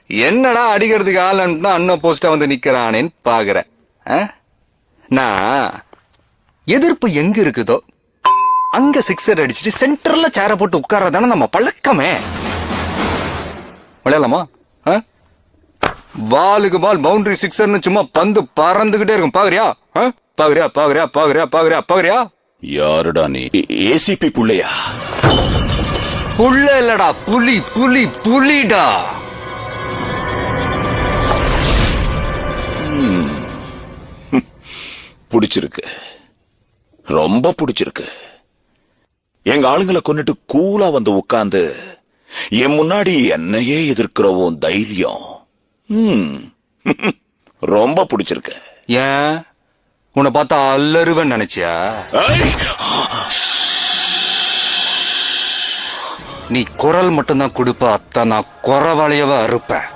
என்னடா அடிக்கிறதுக்கு ஆள் அண்ணன் போஸ்டா வந்து நிக்கிறானேன்னு பாக்குறேன். நான் எதிர்ப்பு எங்க இருக்குதோ அங்க சிக்ஸர் அடிச்சுட்டு சென்டர்ல சேர போட்டு உட்கார்றதானே நம்ம பழக்கமே. விளையாடலாமா? பாலுக்கு பால் பவுண்டரி சிக்ஸர்னு சும்மா பந்து பறந்துகிட்டே இருக்கும். பாக்குறியா? பாக்குறியா பாக்குறியா பாக்குறியா பாக்குறியா பாக்குறியா? யாருடா நீ? ஏசிபி புள்ளையா? புள்ள இல்லடா, புலி புலி புலிடா. புடிச்சிருக்கு, ரொம்ப புடிச்சிருக்கு. எங்க ஆளுங்களை கொண்டுட்டு கூலா வந்து உட்கார்ந்து என் முன்னாடி என்னையே எதிர்க்கிறவும் தைரியம் ரொம்ப பிடிச்சிருக்கு. ஏன் உன்னை பார்த்தா அல்லருவன் நினைச்சியா? நீ குரல் மட்டும்தான் கொடுப்ப, அத்த நான் குறவளையவ அறுப்பேன்.